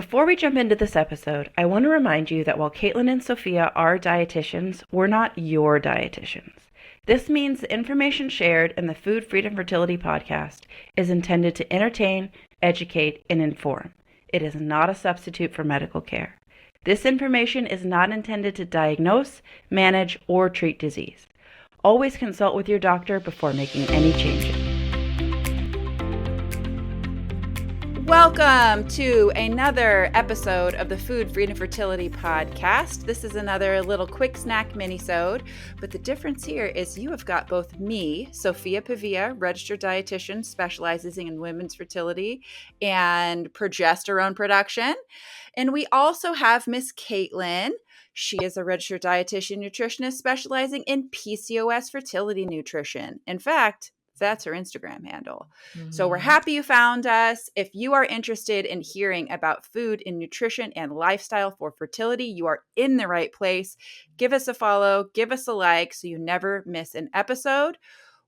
Before we jump into this episode, I want to remind you that while Caitlin and Sophia are dietitians, we're not your dietitians. This means the information shared in the Food Freedom Fertility podcast is intended to entertain, educate, and inform. It is not a substitute for medical care. This information is not intended to diagnose, manage, or treat disease. Always consult with your doctor before making any changes. Welcome to another episode of the Food Freedom Fertility podcast. This is another little quick snack mini-sode, but the difference here is you have got both me, Sophia Pavia, registered dietitian specializing in women's fertility and progesterone production, and we also have Miss Caitlin. She is a registered dietitian nutritionist specializing in PCOS fertility nutrition. In fact, that's her Instagram handle. So we're happy you found us. If you are interested in hearing about food and nutrition and lifestyle for fertility, you are in the right place. Give us a follow, give us a like so you never miss an episode.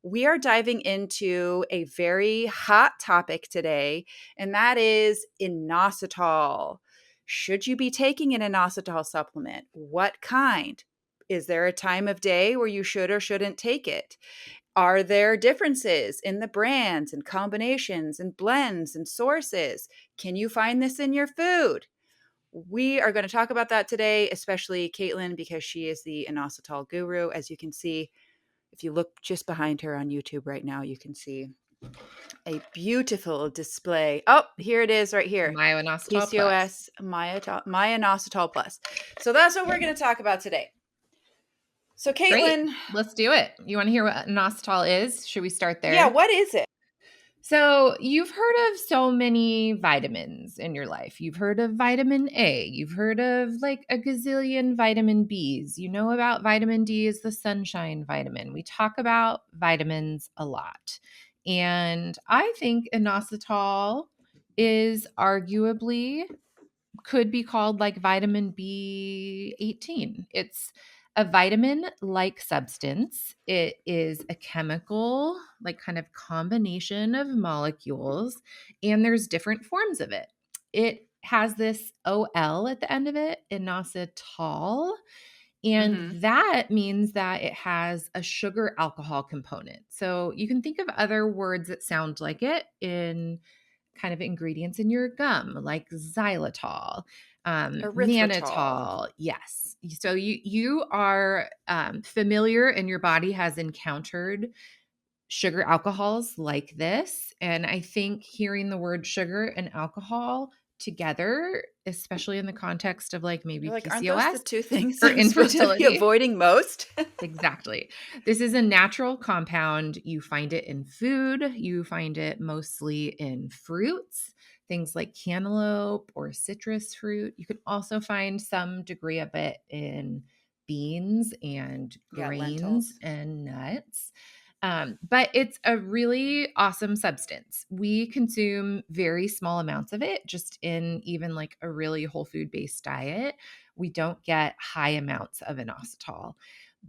We are diving into a very hot topic today, and that is inositol. Should you be taking an inositol supplement? What kind? Is there a time of day where you should or shouldn't take it? Are there differences in the brands and combinations and blends and sources? Can you find this in your food? We are going to talk about that today, especially Caitlin, because she is the inositol guru. As you can see, if you look just behind her on YouTube right now, you can see a beautiful display. Oh, here it is right here. Myo-inositol PCOS, Myo-inositol plus. So that's what we're going to talk about today. So Caitlin, Great. Let's do it. You want to hear what inositol is? Should we start there? Yeah, what is it? So you've heard of so many vitamins in your life. You've heard of vitamin A. You've heard of like a gazillion vitamin Bs. You know about vitamin D is the sunshine vitamin. We talk about vitamins a lot. And I think inositol is arguably could be called like vitamin B18. It's a vitamin-like substance. It is a chemical, like kind of combination of molecules, and there's different forms of it. It has this OL at the end of it, inositol, and that means that it has a sugar alcohol component. So you can think of other words that sound like it in kind of ingredients in your gum, like xylitol, mannitol. Yes. So you are familiar, and your body has encountered sugar alcohols like this. And I think hearing the word sugar and alcohol together, especially in the context of like maybe like, PCOS, aren't those the two things or I'm supposed to be infertility, avoiding most? Exactly. This is a natural compound. You find it in food. You find it mostly in fruits, things like cantaloupe or citrus fruit. You can also find some degree of it in beans and grains and nuts. But it's a really awesome substance. We consume very small amounts of it just in even like a really whole food based diet. We don't get high amounts of inositol,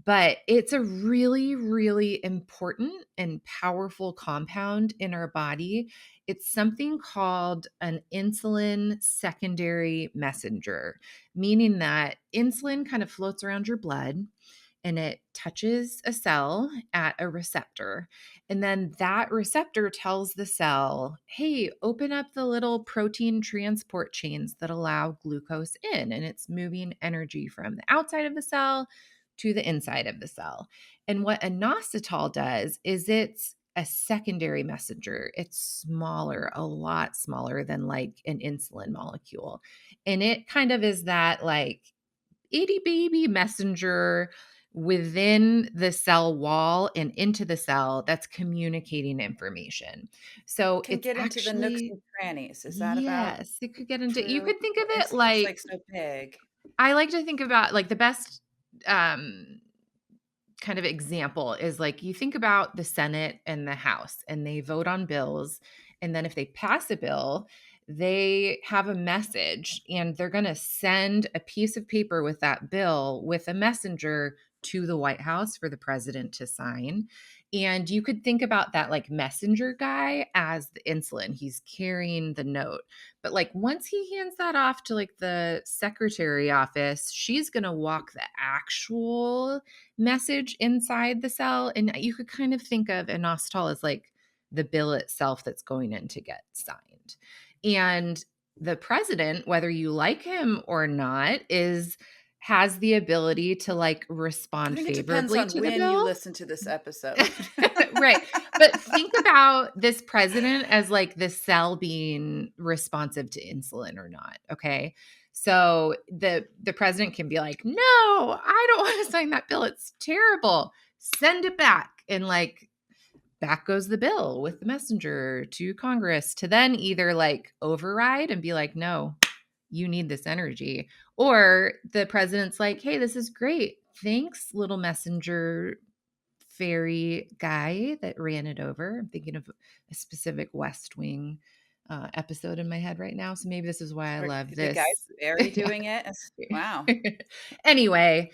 but it's a really, really important and powerful compound in our body. It's something called an insulin secondary messenger, meaning that insulin kind of floats around your blood and it touches a cell at a receptor. And then that receptor tells the cell, hey, open up the little protein transport chains that allow glucose in. And it's moving energy from the outside of the cell to the inside of the cell. And what inositol does is it's a secondary messenger. It's smaller, a lot smaller than like an insulin molecule. And it kind of is that like itty baby messenger within the cell wall and into the cell that's communicating information. So Can it's get actually into the nooks and crannies. Is that about yes, it could get into true? you could think of it It's like so big. I like to think about like the best kind of example is like you think about the Senate and the House and they vote on bills, and then if they pass a bill, they have a message and they're going to send a piece of paper with that bill with a messenger to the White House for the president to sign. And you could think about that like messenger guy as the insulin. He's carrying the note. But like once he hands that off to like the secretary office, she's going to walk the actual message inside the cell. And you could kind of think of inositol as like the bill itself that's going in to get signed. And the president, whether you like him or not, has the ability to like I respond think it depends favorably on to the when you bill. listen to this episode. Right. But think about this president as like the cell being responsive to insulin or not. Okay. So the president can be like, no, I don't want to sign that bill. It's terrible. Send it back. And like back goes the bill with the messenger to Congress to then either like override and be like, no, you need this energy. Or the president's like, hey, this is great. Thanks, little messenger fairy guy that ran it over. I'm thinking of a specific West Wing episode in my head right now. So maybe this is why I love The guy's this. very doing it. Wow. Anyway,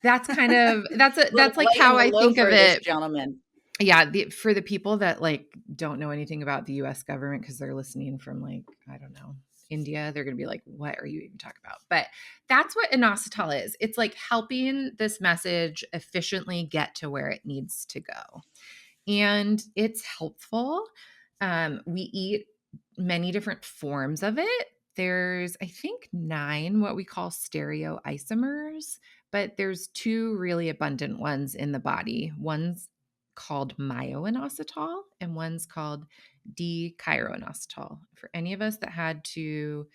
that's kind of that's like Laying how the I low think of for this it. gentleman. Yeah, for the people that like don't know anything about the US government because they're listening from like, I don't know, India, they're going to be like, what are you even talking about? But that's what inositol is. It's like helping this message efficiently get to where it needs to go. And it's helpful. We eat many different forms of it. There's, I think, 9 what we call stereoisomers, but there's 2 really abundant ones in the body. One's called myo-inositol and one's called D-chiro-inositol. For any of us that had to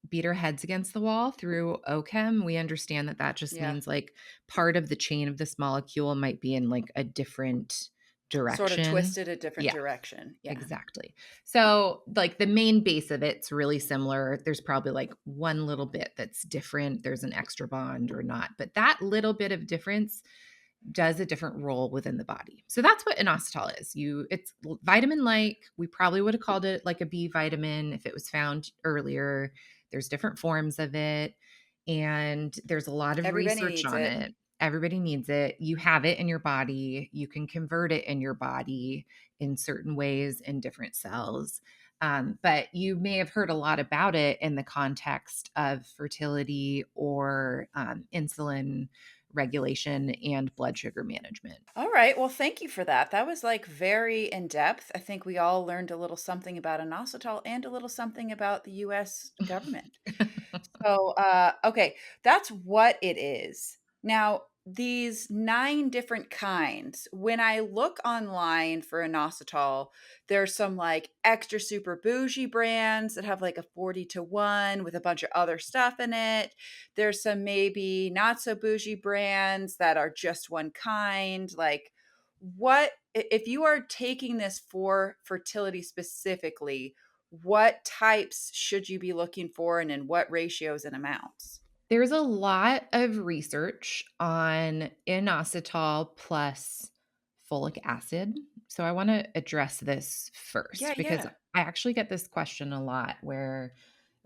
beat our heads against the wall through OChem, we understand that that just means like part of the chain of this molecule might be in like a different direction. Sort of twisted a different Yeah, direction. Yeah. exactly. So like the main base of it's really similar. There's probably like one little bit that's different. There's an extra bond or not, but that little bit of difference does a different role within the body. So that's what inositol is. It's vitamin-like. We probably would have called it like a B vitamin if it was found earlier. There's different forms of it, and there's a lot of research on it. Everybody needs it. You have it in your body. You can convert it in your body in certain ways in different cells. But you may have heard a lot about it in the context of fertility or insulin regulation and blood sugar management. All right. Well, thank you for that. That was like very in depth. I think we all learned a little something about inositol and a little something about the US government. So, okay, that's what it is. Now, these 9 different kinds, when I look online for inositol, there's some like extra super bougie brands that have like a 40-to-1 with a bunch of other stuff in it. There's some maybe not so bougie brands that are just one kind. Like, if you are taking this for fertility specifically, what types should you be looking for and in what ratios and amounts? There's a lot of research on inositol plus folic acid. So I want to address this first because I actually get this question a lot where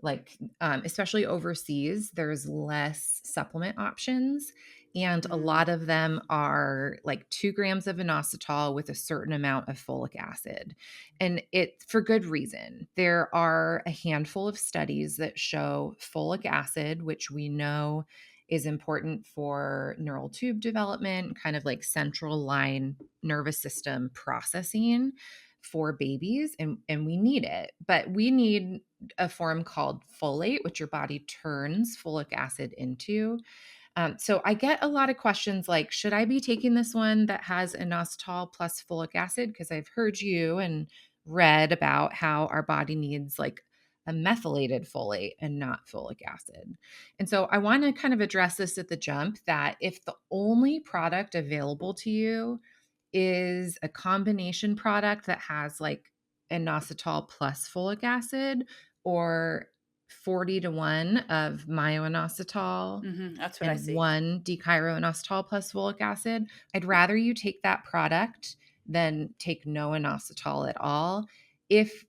like especially overseas there's less supplement options and a lot of them are like 2 grams of inositol with a certain amount of folic acid, and it's for good reason. There are a handful of studies that show folic acid, which we know is important for neural tube development, kind of like central line nervous system processing for babies, and we need it, but we need a form called folate, which your body turns folic acid into. So I get a lot of questions like, should I be taking this one that has inositol plus folic acid? Because I've heard you and read about how our body needs like a methylated folate and not folic acid. And so I want to kind of address this at the jump that if the only product available to you is a combination product that has like inositol plus folic acid or 40-to-1 of myo-inositol That's what I and see. 1 D-chiro-inositol plus folic acid, I'd rather you take that product than take no inositol at all if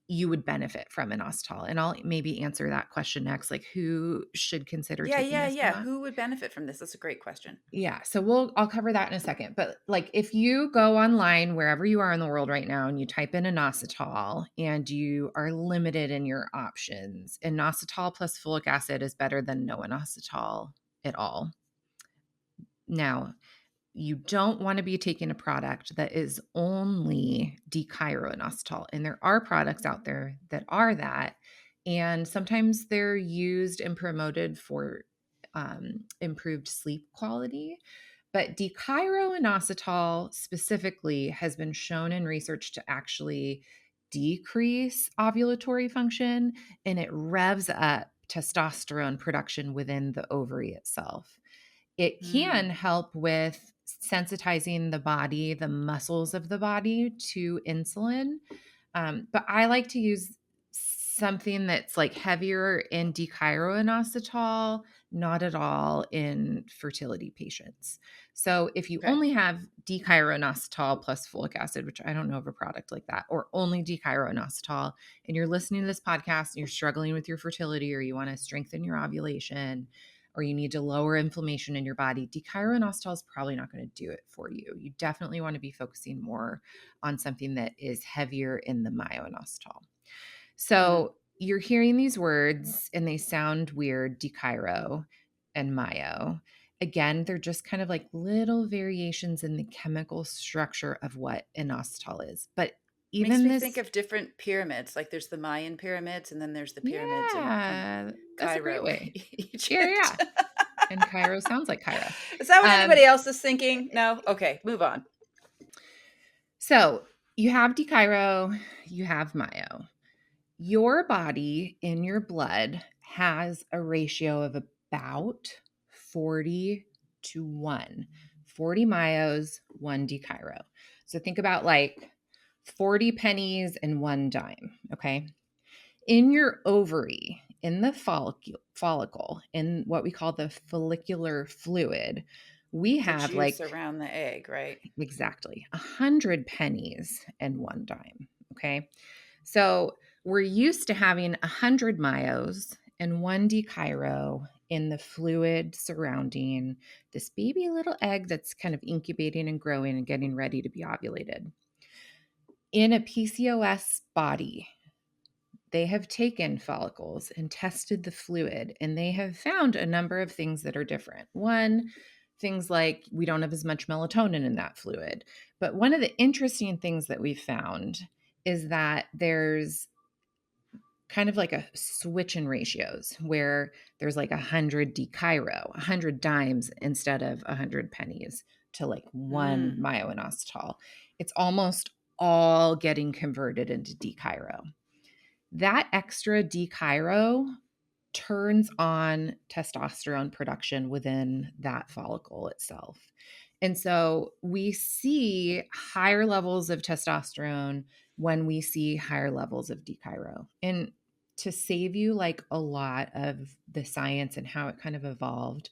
you would benefit from inositol. And I'll maybe answer that question next, like who should consider Yeah, taking yeah, this or yeah. not. Who would benefit from this? That's a great question. Yeah. So I'll cover that in a second. But like if you go online wherever you are in the world right now and you type in inositol and you are limited in your options, inositol plus folic acid is better than no inositol at all. Now, you don't want to be taking a product that is only D-chiro-inositol. And there are products out there that are that. And sometimes they're used and promoted for improved sleep quality. But D-chiro-inositol specifically has been shown in research to actually decrease ovulatory function, and it revs up testosterone production within the ovary itself. It can Mm. help with sensitizing the body, the muscles of the body to insulin. But I like to use something that's like heavier in D-chiro-inositol, not at all in fertility patients. So if you Okay. only have D-chiro-inositol plus folic acid, which I don't know of a product like that, or only D-chiro-inositol, and you're listening to this podcast and you're struggling with your fertility or you want to strengthen your ovulation, or you need to lower inflammation in your body, D-chiro-inositol is probably not going to do it for you. You definitely want to be focusing more on something that is heavier in the myo-inositol. Mm. So you're hearing these words and they sound weird, D-chiro and myo. Again, they're just kind of like little variations in the chemical structure of what inositol is. But Makes even me think this, of different pyramids. Like there's the Mayan pyramids, and then there's the pyramids in yeah, that's a great Cairo, way. Yeah, Egypt. yeah. And Cairo sounds like Cairo. Is that what Um, anybody else is thinking? No? Okay, move on. so you have D-chiro, you have myo. Your body in your blood has a ratio of about 40-1. 40 myos, 1 D-chiro. So think about like 40 pennies and 1 dime, okay? In your ovary, in the follicle, in what we call the follicular fluid, we The have juice like around the egg, right? exactly 100 pennies and 1 dime, okay? So we're used to having 100 myos and 1 D-chiro in the fluid surrounding this baby little egg that's kind of incubating and growing and getting ready to be ovulated. In a PCOS body, they have taken follicles and tested the fluid, and they have found a number of things that are different. One, things like we don't have as much melatonin in that fluid. But one of the interesting things that we found is that there's kind of like a switch in ratios where there's like 100 D-chiro, 100 dimes instead of 100 pennies to like 1 Mm. myo-inositol. It's almost all getting converted into D-chiro. That extra D-chiro turns on testosterone production within that follicle itself. And so we see higher levels of testosterone when we see higher levels of D-chiro. And to save you like a lot of the science and how it kind of evolved,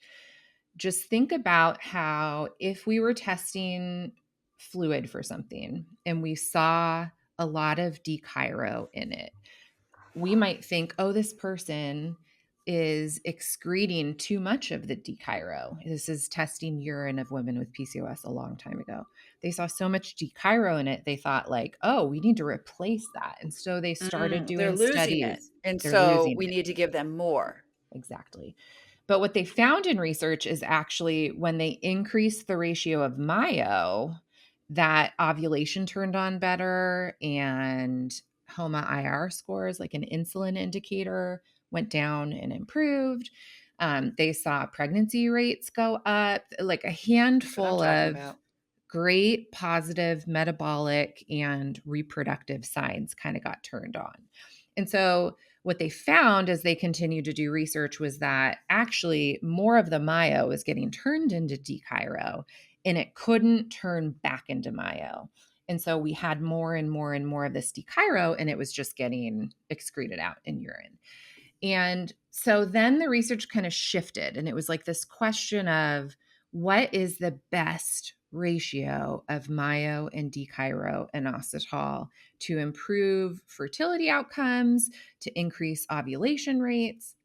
just think about how if we were testing fluid for something and we saw a lot of D-chiro in it, we might think, oh, this person is excreting too much of the D-chiro. This is testing urine of women with PCOS a long time ago. They saw so much D-chiro in it, they thought like, oh, we need to replace that. And so they started They're doing losing it. studies. And They're so losing we it. need to give them more. Exactly. But what they found in research is actually when they increased the ratio of myo, that ovulation turned on better and HOMA-IR scores, like an insulin indicator, went down and improved. They saw pregnancy rates go up, like a That's what I'm handful talking of about. great positive metabolic and reproductive signs kind of got turned on. And so what they found as they continued to do research was that actually more of the myo was getting turned into D-chiro and it couldn't turn back into myo. And so we had more and more and more of this D-chiro and it was just getting excreted out in urine. And so then the research kind of shifted and it was like this question of what is the best ratio of myo and D-chiro-inositol to improve fertility outcomes, to increase ovulation rates.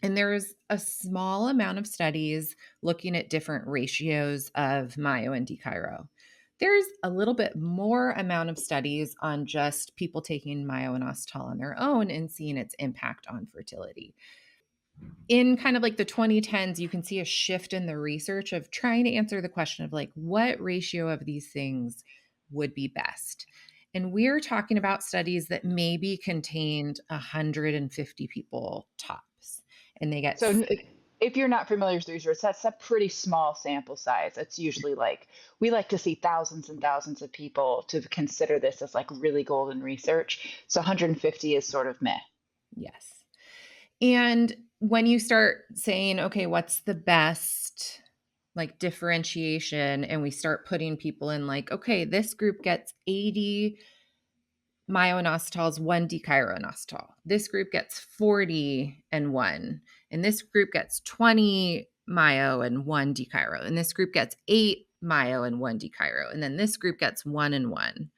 And there's a small amount of studies looking at different ratios of myo and D-chiro. There's a little bit more amount of studies on just people taking myo-inositol on their own and seeing its impact on fertility. In kind of like the 2010s, you can see a shift in the research of trying to answer the question of like, what ratio of these things would be best? And we're talking about studies that maybe contained 150 people tops. And they get, So if you're not familiar with research, that's a pretty small sample size. It's usually like we like to see thousands and thousands of people to consider this as like really golden research. So 150 is sort of meh. yes. And when you start saying, okay, what's the best like differentiation, and we start putting people in like, okay, this group gets 80 myo-inositols, 1 D-chiro-inositol. This group gets 40 and 1. And this group gets 20 myo and 1 D-chiro. And this group gets 8 myo and 1 D-chiro. And then this group gets 1 and 1.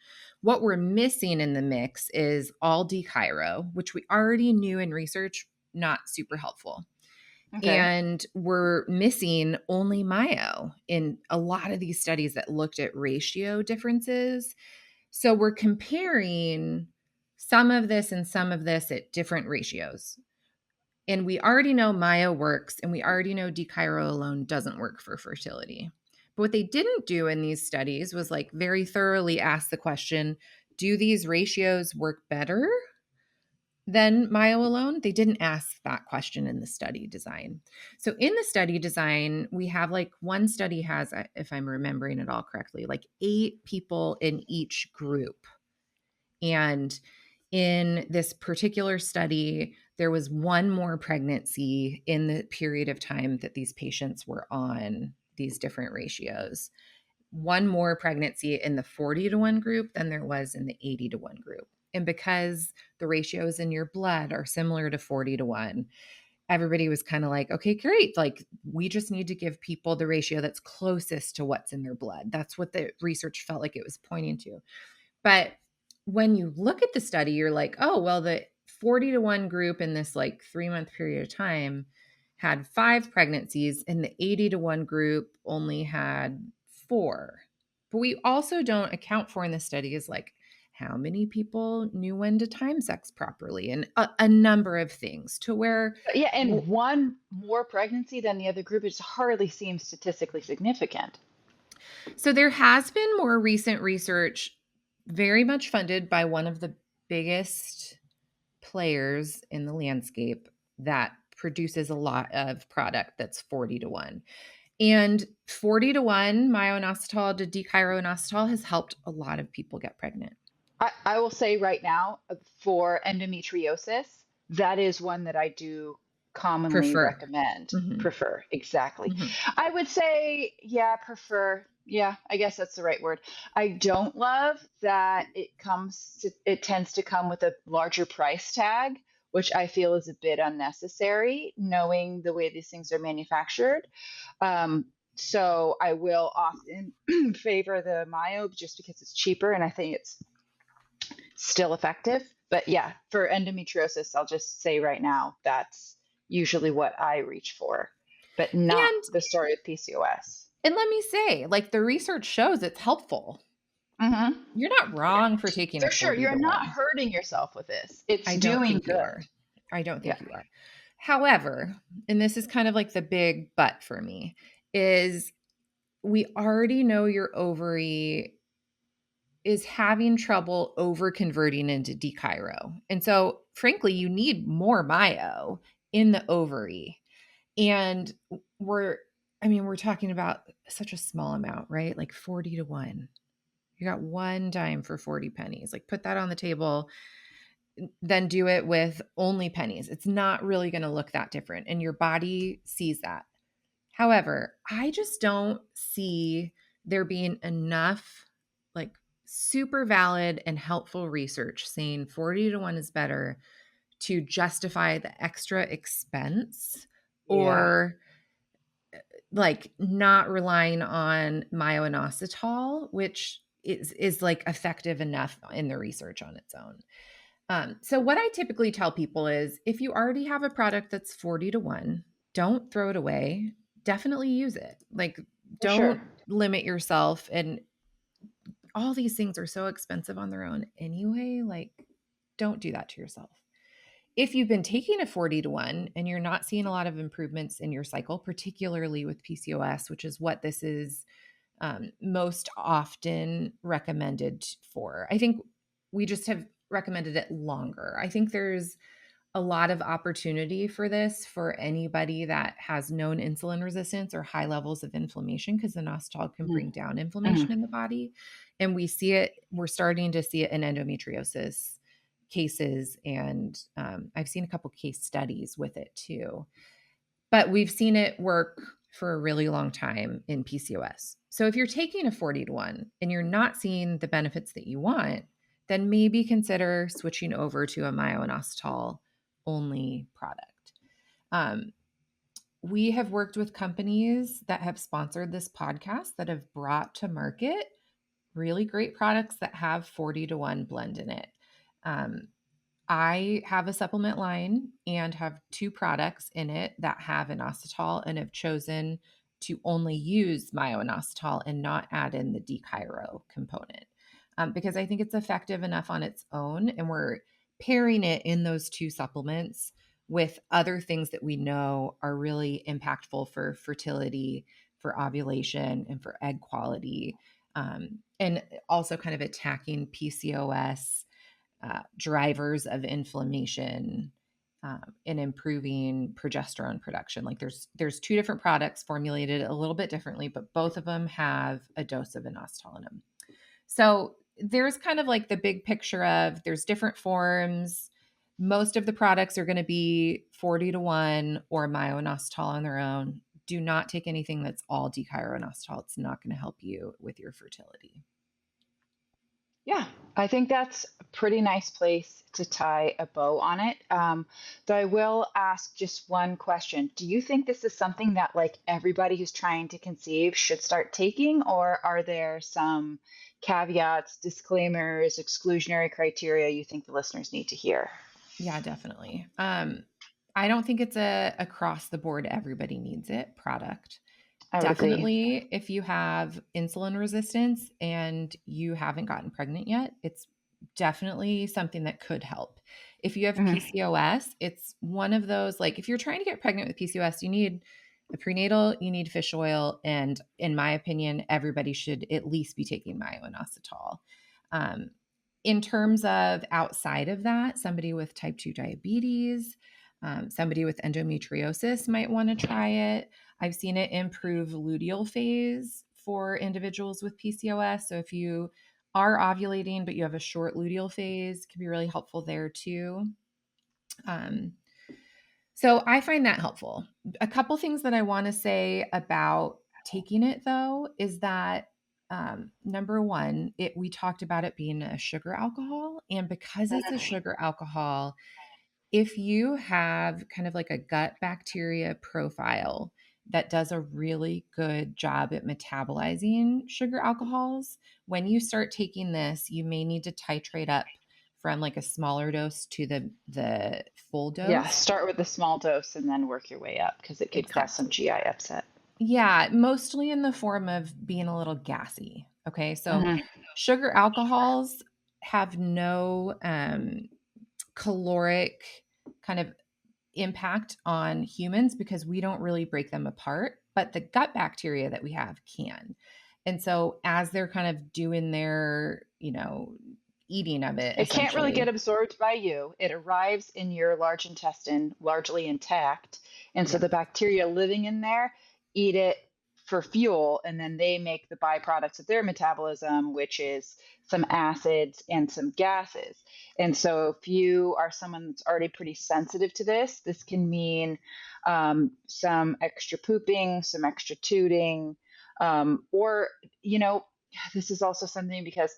What we're missing in the mix is all D-chiro, which we already knew in research, not super helpful. Okay. And we're missing only myo in a lot of these studies that looked at ratio differences. So we're comparing some of this and some of this at different ratios. And we already know myo works, and we already know D-chiro alone doesn't work for fertility. But what they didn't do in these studies was like very thoroughly ask the question, do these ratios work better than myo alone? They didn't ask that question in the study design. So in the study design, we have like one study has, if I'm remembering it all correctly, like 8 people in each group. And in this particular study, there was one more pregnancy in the period of time that these patients were on these different ratios. One more pregnancy in the 40-to-1 group than there was in the 80-to-1 group. And because the ratios in your blood are similar to 40-to-1, everybody was kind of like, okay, great. Like, we just need to give people the ratio that's closest to what's in their blood. That's what the research felt like it was pointing to. But when you look at the study, you're like, oh, well, the 40-to-1 group in this like 3-month period of time had 5 pregnancies, and the 80-to-1 group only had 4. But we also don't account for in the study is like how many people knew when to time sex properly, and a number of things to where, Yeah, and one more pregnancy than the other group, it hardly seems statistically significant. so there has been more recent research, very much funded by one of the biggest players in the landscape that produces a lot of product that's 40-to-1. And 40-to-1 myo-inositol to D-chiro-inositol has helped a lot of people get pregnant. I will say right now for endometriosis, that is one that I do commonly Prefer. recommend. Mhm. Prefer, exactly. Mhm. I would say, yeah, prefer. Yeah, I guess that's the right word. I don't love that it tends to come with a larger price tag, which I feel is a bit unnecessary, knowing the way these things are manufactured. So I will often favor the Myo just because it's cheaper and I think it's still effective. But yeah, for endometriosis, I'll just say right now that's usually what I reach for, but not And the story with PCOS. and let me say, like, the research shows it's helpful. Mm-hmm. You're not wrong for taking a For sure, you're not 40-to-1. hurting yourself with this. It's I don't doing think you good. are. I don't Yeah. think you are. However, and this is kind of like the big but for me, is we already know your ovary is having trouble over converting into D-chiro. And so, frankly, you need more myo in the ovary. And we're, I mean, we're talking about such a small amount, right? Like 40-to-1. You got one dime for 40 pennies. Like, put that on the table, then do it with only pennies. It's not really going to look that different. And your body sees that. However, I just don't see there being enough like super valid and helpful research saying 40-to-1 is better to justify the extra expense Yeah. or like not relying on myo-inositol, which is like effective enough in the research on its own. So what I typically tell people is if you already have a product that's 40 to 1, don't throw it away. Definitely use it. Like, For sure. don't limit yourself. And all these things are so expensive on their own anyway. Like, don't do that to yourself. If you've been taking a 40 to 1 and you're not seeing a lot of improvements in your cycle, particularly with PCOS, which is what this is most often recommended for, I think we just have recommended it longer. I think there's a lot of opportunity for this for anybody that has known insulin resistance or high levels of inflammation, because inositol can Mhm. bring down Mhm. inflammation in the body. And we're starting to see it in endometriosis cases. And I've seen a couple case studies with it too. But we've seen it work for a really long time in PCOS. So if you're taking a 40 to 1 and you're not seeing the benefits that you want, then maybe consider switching over to a myo-inositol only product. Um, we have worked with companies that have sponsored this podcast that have brought to market really great products that have 40 to 1 blend in it. Um, I have a supplement line and have two products in it that have inositol and have chosen to only use myo-inositol and not add in the D-chiro component, because I think it's effective enough on its own. And we're pairing it in those two supplements with other things that we know are really impactful for fertility, for ovulation, and for egg quality, and also kind of attacking PCOS drivers of inflammation, and improving progesterone production. Like there's two different products formulated a little bit differently, but both of them have a dose of inositol in them. So there's kind of like the big picture of there's different forms. Most of the products are going to be 40 to 1 or myo-inositol on their own. Do not take anything that's all D-chiro-inositol. It's not going to help you with your fertility. Yeah, I think that's a pretty nice place to tie a bow on it. Though I will ask just one question. Do you think this is something that like everybody who's trying to conceive should start taking, or are there some caveats, disclaimers, exclusionary criteria you think the listeners need to hear? Yeah, definitely. I don't think it's a across the board everybody needs it product. I would agree. Definitely, if you have insulin resistance and you haven't gotten pregnant yet, it's definitely something that could help. If you have Mhm. PCOS, it's one of those, like if you're trying to get pregnant with PCOS, you need a prenatal, you need fish oil, and in my opinion, everybody should at least be taking myo-inositol. Um, in terms of outside of that, somebody with type 2 diabetes, somebody with endometriosis might want to try it. I've seen it improve luteal phase for individuals with PCOS. So if you are ovulating, but you have a short luteal phase, it can be really helpful there too. Um, so I find that helpful. A couple things that I want to say about taking it though is that number one, we talked about it being a sugar alcohol, and because it's a sugar alcohol, if you have kind of like a gut bacteria profile that does a really good job at metabolizing sugar alcohols, when you start taking this, you may need to titrate up from like a smaller dose to the full Yeah, dose. start with a small dose and then work your way up because it could cause some Exactly. GI upset. Yeah, mostly in the form of being a little gassy. Okay. So Hmm. sugar alcohols have no caloric kind of impact on humans because we don't really break them apart, but the gut bacteria that we have can. And so as they're kind of doing their, eating of it It can't really get essentially. absorbed by you. It arrives in your large intestine largely intact. And so Yes, the bacteria living in there eat it for fuel, and then they make the byproducts of their metabolism, which is some acids and some gases. And so if you are someone that's already pretty sensitive to this can mean some extra pooping, some extra tooting, or, you know, this is also something because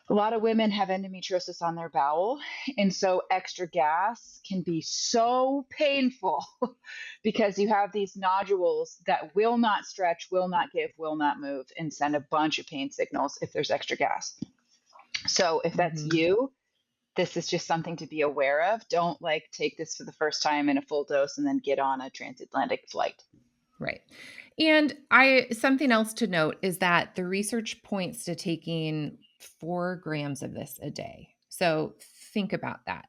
A lot of women have endometriosis on their bowel, and so extra gas can be so painful because you have these nodules that will not stretch, will not give, will not move, and send a bunch of pain signals if there's extra gas. So if that's Mhm. you, this is just something to be aware of. Don't like take this for the first time in a full dose and then get on a transatlantic flight. Right. And I something else to note is that the research points to taking 4 grams of this a day. So think about that.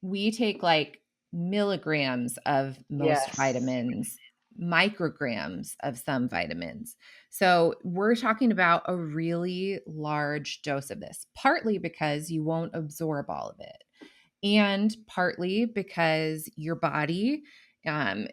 We take like milligrams of most Yes. vitamins, micrograms of some vitamins. So we're talking about a really large dose of this, partly because you won't absorb all of it, and partly because your body, um,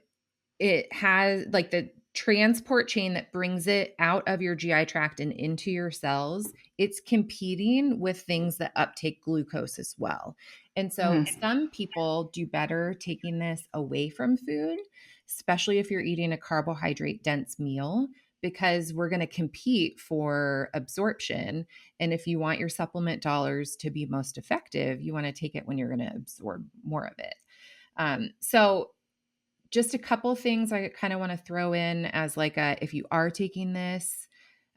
it has like the transport chain that brings it out of your GI tract and into your cells, it's competing with things that uptake glucose as well. And so Mhm. some people do better taking this away from food, especially if you're eating a carbohydrate dense meal, because we're going to compete for absorption. And if you want your supplement dollars to be most effective, you want to take it when you're going to absorb more of it. So just a couple things I kind of want to throw in as like a if you are taking this,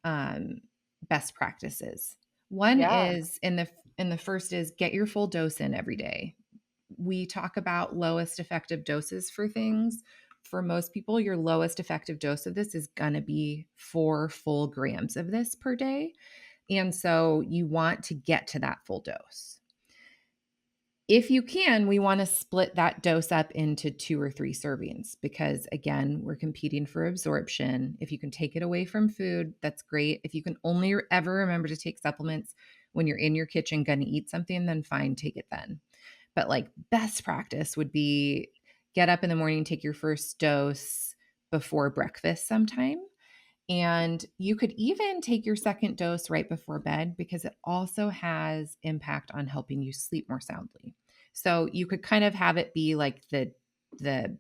um, best practices. One Yeah. is in the first is get your full dose in every day. We talk about lowest effective doses for things. For most people, your lowest effective dose of this is going to be 4 full grams of this per day. And so you want to get to that full dose. If you can, we want to split that dose up into 2 or 3 servings because, again, we're competing for absorption. If you can take it away from food, that's great. If you can only ever remember to take supplements when you're in your kitchen going to eat something, then fine, take it then. But like best practice would be get up in the morning, take your first dose before breakfast sometime. And you could even take your second dose right before bed because it also has impact on helping you sleep more soundly. So you could kind of have it be like the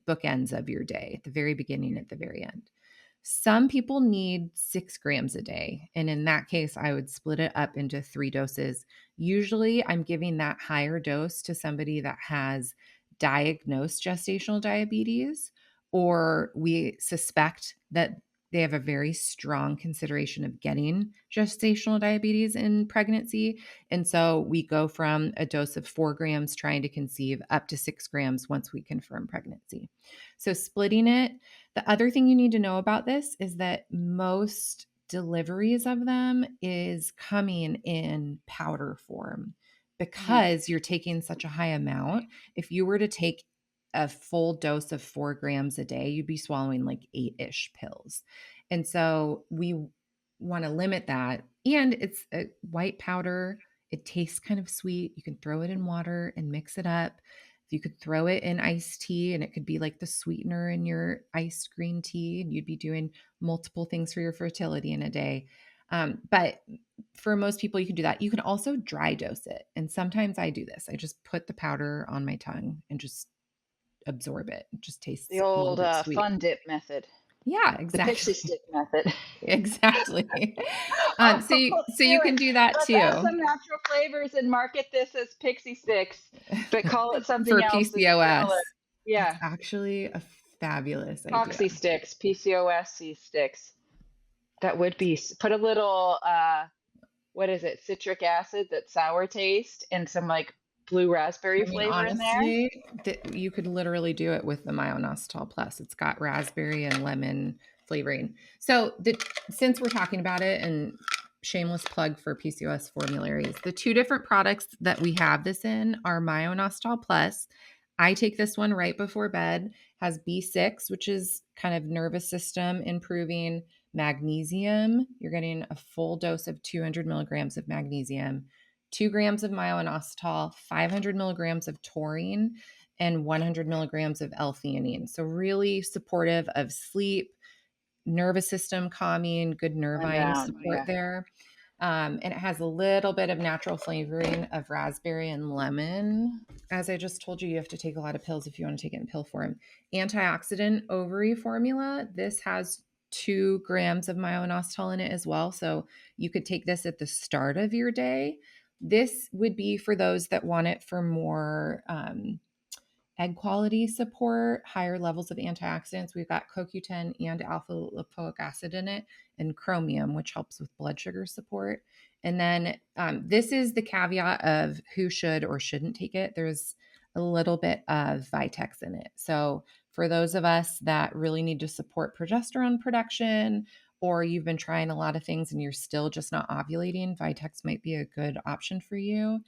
bookends of your day, at the very beginning, at the very end. Some people need 6 grams a day. And in that case, I would split it up into 3 doses. Usually, I'm giving that higher dose to somebody that has diagnosed gestational diabetes, or we suspect that they have a very strong consideration of getting gestational diabetes in pregnancy. And so we go from a dose of 4 grams trying to conceive up to 6 grams once we confirm pregnancy. So splitting it. The other thing you need to know about this is that most deliveries of them is coming in powder form Mhm. because you're taking such a high amount. If you were to take a full dose of 4 grams a day, you'd be swallowing like 8-ish pills. And so we want to limit that. And it's a white powder. It tastes kind of sweet. You can throw it in water and mix it up. You could throw it in iced tea and it could be like the sweetener in your iced green tea. And you'd be doing multiple things for your fertility in a day. But for most people, you can do that. You can also dry dose it. And sometimes I do this. I just put the powder on my tongue and just absorb it. It just The tastes a little old bit sweet. fun dip method, Yeah, the pixie exactly. stick method. Exactly. Oh, So you do it. can do that Let's add too some natural flavors and market this as pixie sticks, but call it something for else that's similar. PCOS. That's Yeah. actually a fabulous idea. Poxy sticks, PCOS sticks. That would be, put a little, what is it, citric acid, that sour taste, and some like blue raspberry I mean, flavor in there. honestly, you could literally do it with the Myo-inositol Plus. It's got raspberry and lemon flavoring. So, since we're talking about it, and shameless plug for PCOS formularies, the 2 different products that we have this in are Myo-inositol Plus. I take this one right before bed. Has B6, which is kind of nervous system improving. Magnesium. You're getting a full dose of 200 milligrams of magnesium. 2 grams of myo-inositol, 500 milligrams of taurine, and 100 milligrams of L-theanine. So really supportive of sleep, nervous system calming, good Going nervine down. support Yeah. there. And it has a little bit of natural flavoring of raspberry and lemon. As I just told you, you have to take a lot of pills if you want to take it in pill form. Antioxidant ovary formula. This has 2 grams of myo-inositol in it as well. So you could take this at the start of your day. This would be for those that want it for more egg quality support, higher levels of antioxidants. We've got CoQ10 and alpha lipoic acid in it, and chromium, which helps with blood sugar support. And then this is the caveat of who should or shouldn't take it. There's a little bit of Vitex in it. So for those of us that really need to support progesterone production, or you've been trying a lot of things and you're still just not ovulating, Vitex might be a good option for you.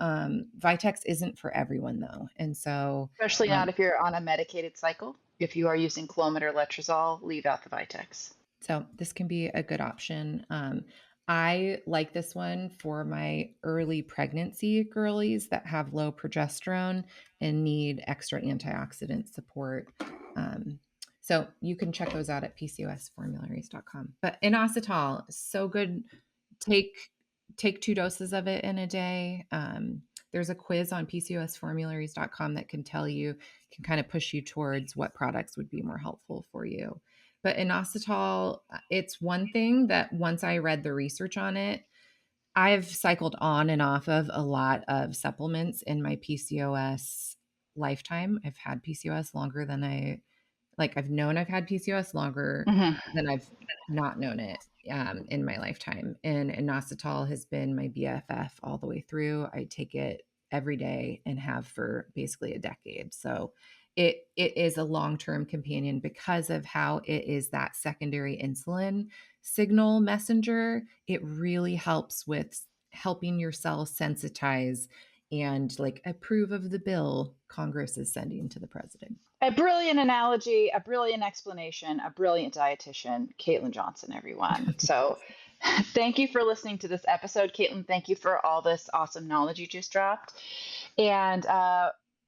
Vitex isn't for everyone though. And so, Especially not if you're on a medicated cycle. If you are using Clomid or Letrozole, leave out the Vitex. so this can be a good option. I like this one for my early pregnancy girlies that have low progesterone and need extra antioxidant support. So you can check those out at PCOSformularies.com. But inositol, so good. Take 2 doses of it in a day. There's a quiz on PCOSformularies.com that can kind of push you towards what products would be more helpful for you. But inositol, it's one thing that once I read the research on it, I've cycled on and off of a lot of supplements in my PCOS lifetime. I've had PCOS longer than I've known I've had PCOS longer than I've not known it in my lifetime. And inositol has been my BFF all the way through. I take it every day and have for basically a decade. So it is a long-term companion because of how it is that secondary insulin signal messenger. It really helps with helping your cells sensitize and like approve of the bill Congress is sending to the president. A brilliant analogy, a brilliant explanation, a brilliant dietitian, Caitlin Johnson, everyone. So thank you for listening to this episode. Caitlin, thank you for all this awesome knowledge you just dropped. And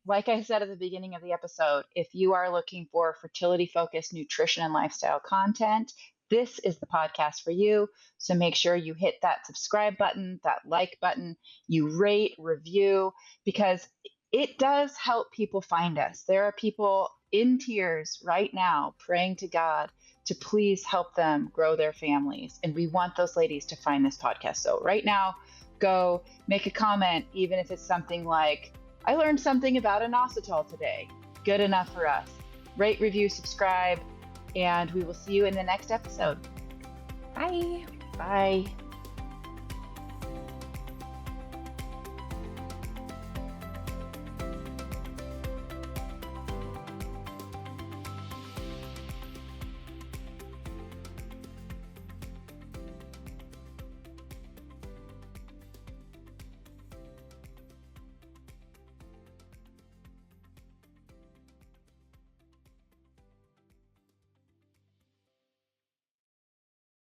like I said at the beginning of the episode, if you are looking for fertility-focused nutrition and lifestyle content, this is the podcast for you. So make sure you hit that subscribe button, that like button, you rate, review, because it does help people find us. There are people in tears right now praying to God to please help them grow their families. And we want those ladies to find this podcast. So right now, go make a comment, even if it's something like, I learned something about inositol today. Good enough for us. Rate, review, subscribe, and we will see you in the next episode. Bye. Bye.